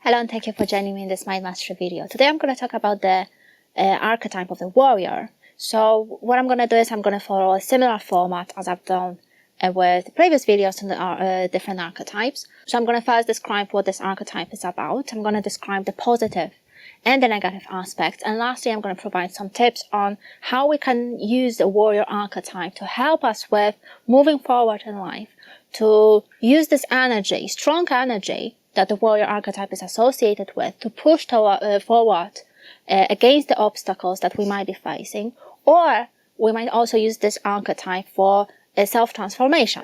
Hello and thank you for joining me in this Mind Mastery video. Today I'm going to talk about the archetype of the warrior. So what I'm going to do is I'm going to follow a similar format as I've done with previous videos on the different archetypes. So I'm going to first describe what this archetype is about. I'm going to describe the positive and the negative aspects. And lastly, I'm going to provide some tips on how we can use the warrior archetype to help us with moving forward in life, to use this energy, strong energy, that the warrior archetype is associated with to push forward against the obstacles that we might be facing, or we might also use this archetype for a self-transformation.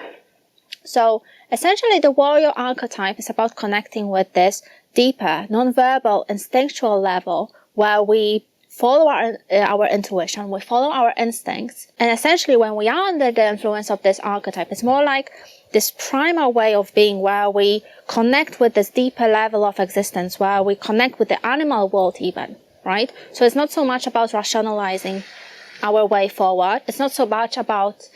So essentially the warrior archetype is about connecting with this deeper, non-verbal, instinctual level where we follow our intuition, we follow our instincts, and essentially when we are under the influence of this archetype, it's more like this primal way of being where we connect with this deeper level of existence, where we connect with the animal world even, right? So it's not so much about rationalizing our way forward. It's not so much about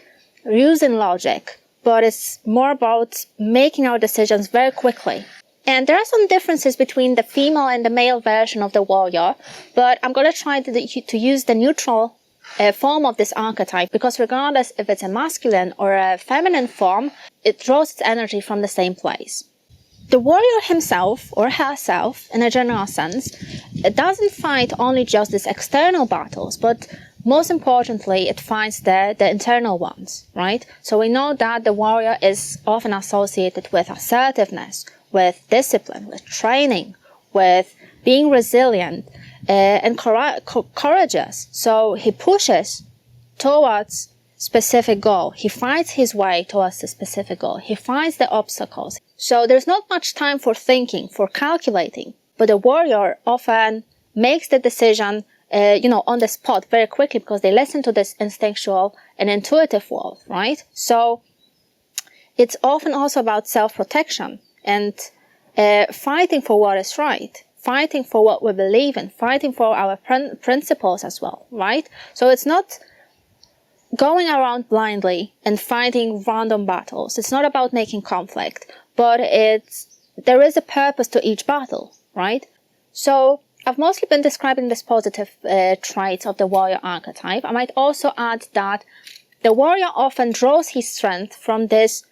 using logic, but it's more about making our decisions very quickly. And there are some differences between the female and the male version of the warrior, but I'm going to try to use the neutral form of this archetype, because regardless if it's a masculine or a feminine form, it draws its energy from the same place. The warrior himself or herself, in a general sense, it doesn't fight only just these external battles, but most importantly, it fights the internal ones, right? So we know that the warrior is often associated with assertiveness, with discipline, with training, with being resilient and courageous. So he pushes towards specific goal. He fights his way towards the specific goal. He finds the obstacles. So there's not much time for thinking, for calculating. But the warrior often makes the decision, on the spot very quickly, because they listen to this instinctual and intuitive world, right? So it's often also about self-protection and fighting for what is right, fighting for what we believe in, fighting for our principles as well, right? So it's not going around blindly and fighting random battles. It's not about making conflict, but there is a purpose to each battle, right? So I've mostly been describing this positive traits of the warrior archetype. I might also add that the warrior often draws his strength from this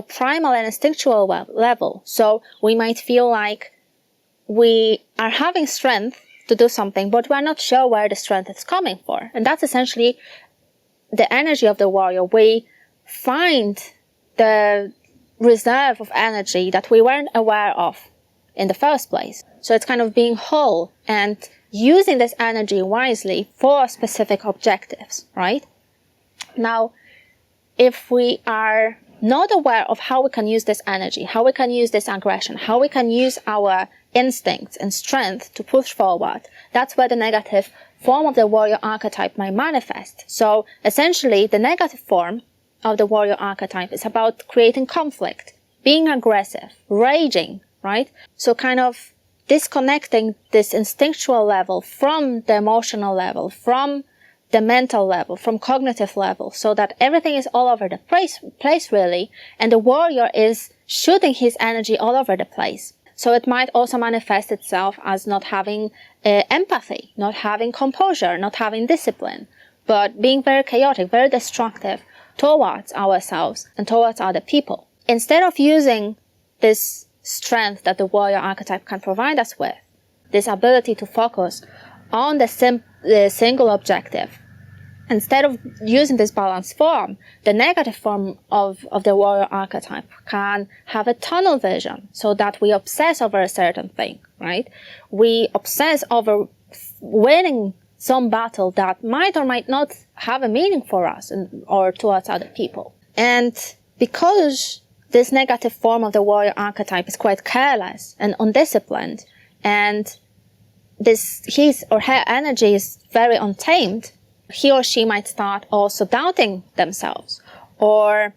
primal and instinctual level. So we might feel like we are having strength to do something, but we're not sure where the strength is coming from. And that's essentially the energy of the warrior. We find the reserve of energy that we weren't aware of in the first place. So it's kind of being whole and using this energy wisely for specific objectives, right? Now, if we are not aware of how we can use this energy, how we can use this aggression, how we can use our instincts and strength to push forward, that's where the negative form of the warrior archetype might manifest. So essentially, the negative form of the warrior archetype is about creating conflict, being aggressive, raging, right? So kind of disconnecting this instinctual level from the emotional level, from the mental level, from cognitive level, so that everything is all over the place really, and the warrior is shooting his energy all over the place. So it might also manifest itself as not having empathy, not having composure, not having discipline, but being very chaotic, very destructive towards ourselves and towards other people. Instead of using this strength that the warrior archetype can provide us with, this ability to focus on the single objective, instead of using this balanced form, the negative form of the warrior archetype can have a tunnel vision, so that we obsess over a certain thing, right? We obsess over winning some battle that might or might not have a meaning for us or towards other people. And because this negative form of the warrior archetype is quite careless and undisciplined, and his or her energy is very untamed, he or she might start also doubting themselves or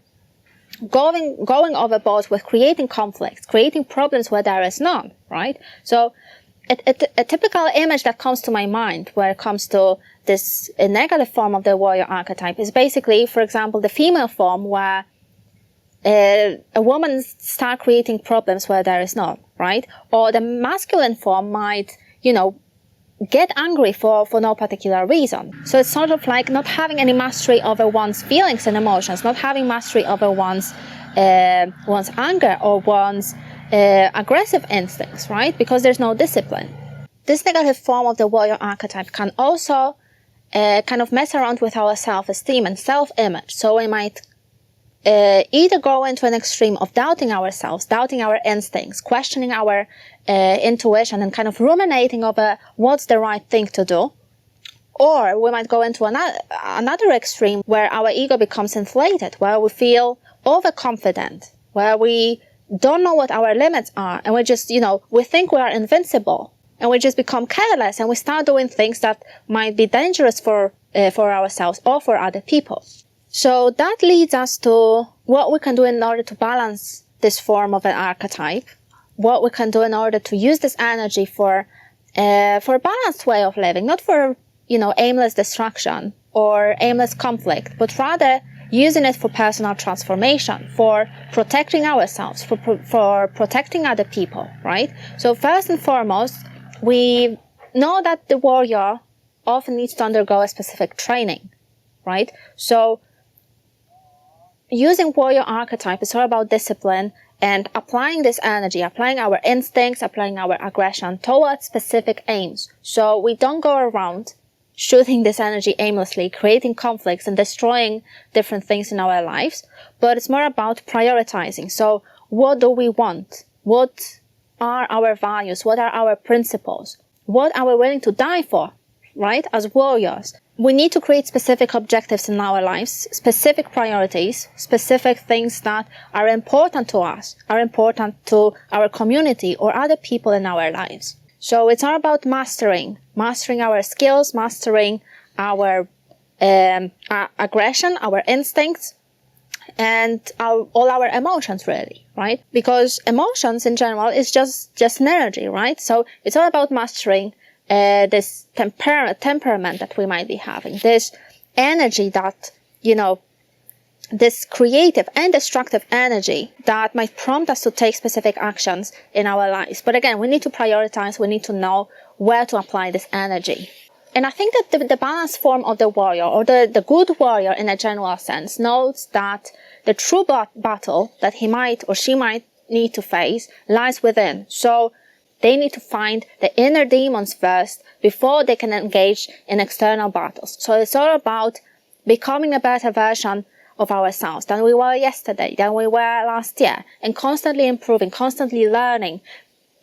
going overboard with creating conflicts, creating problems where there is none, right? So a typical image that comes to my mind where it comes to this negative form of the warrior archetype is basically, for example, the female form, where a woman start creating problems where there is none, right? Or the masculine form might, you know, get angry for no particular reason. So it's sort of like not having any mastery over one's feelings and emotions, not having mastery over one's anger or one's aggressive instincts, right? Because there's no discipline. This negative form of the warrior archetype can also kind of mess around with our self-esteem and self-image. So we might either go into an extreme of doubting ourselves, doubting our instincts, questioning our intuition, and kind of ruminating over what's the right thing to do. Or we might go into another extreme where our ego becomes inflated, where we feel overconfident, where we don't know what our limits are, and we just, you know, we think we are invincible, and we just become careless, and we start doing things that might be dangerous for ourselves or for other people. So that leads us to what we can do in order to balance this form of an archetype, what we can do in order to use this energy for a balanced way of living, not for, you know, aimless destruction or aimless conflict, but rather using it for personal transformation, for protecting ourselves, for protecting other people, right? So first and foremost, we know that the warrior often needs to undergo a specific training, right? So using warrior archetype is all about discipline and applying this energy, applying our instincts, applying our aggression towards specific aims. So we don't go around shooting this energy aimlessly, creating conflicts and destroying different things in our lives, but it's more about prioritizing. So what do we want? What are our values? What are our principles? What are we willing to die for, right? As warriors, we need to create specific objectives in our lives, specific priorities, specific things that are important to us, are important to our community or other people in our lives. So it's all about mastering our skills, mastering our aggression, our instincts, and all our emotions, really, right? Because emotions in general is just an energy, right? So it's all about mastering this temperament that we might be having, this energy that, you know, this creative and destructive energy that might prompt us to take specific actions in our lives. But again, we need to prioritize, we need to know where to apply this energy. And I think that the balanced form of the warrior, or the good warrior in a general sense, knows that the true battle that he might or she might need to face lies within. So they need to find the inner demons first before they can engage in external battles. So it's all about becoming a better version of ourselves than we were yesterday, than we were last year, and constantly improving, constantly learning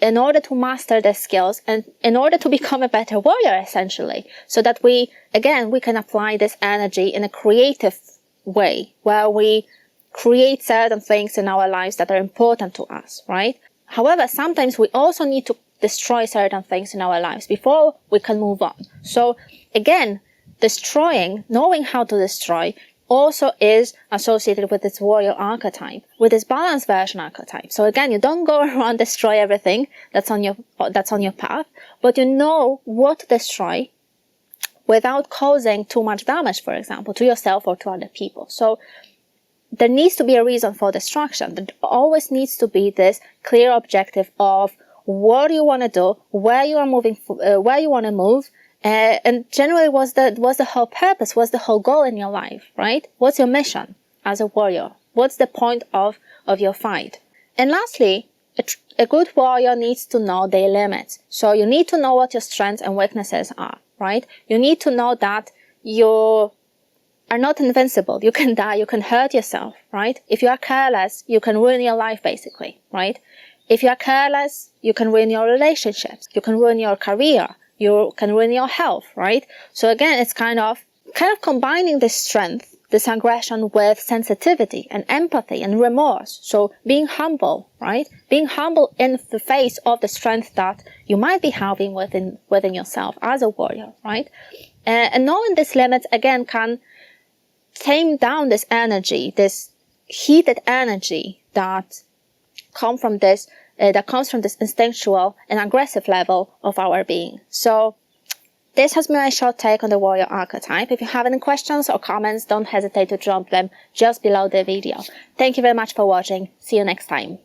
in order to master the skills and in order to become a better warrior, essentially, so that we can apply this energy in a creative way where we create certain things in our lives that are important to us, right? However, sometimes we also need to destroy certain things in our lives before we can move on. So again, knowing how to destroy also is associated with this warrior archetype, with this balanced version archetype. So again, you don't go around destroy everything that's on your path, but you know what to destroy without causing too much damage, for example, to yourself or to other people. So there needs to be a reason for destruction. There always needs to be this clear objective of what you want to do, where you are moving, where you want to move, and generally what's the whole purpose, what's the whole goal in your life, right? What's your mission as a warrior? What's the point of your fight? And lastly, a good warrior needs to know their limits. So you need to know what your strengths and weaknesses are, right? You need to know that you are not invincible. You can die, you can hurt yourself, right? If you are careless, you can ruin your life, basically, right? If you are careless, you can ruin your relationships, you can ruin your career, you can ruin your health, right? So again, it's kind of combining this strength, this aggression with sensitivity and empathy and remorse. So being humble, right? Being humble in the face of the strength that you might be having within yourself as a warrior, right? And knowing these limits, again, can tame down this energy, this heated energy that comes from this instinctual and aggressive level of our being. So this has been my short take on the warrior archetype. If you have any questions or comments, don't hesitate to drop them just below the video. Thank you very much for watching. See you next time.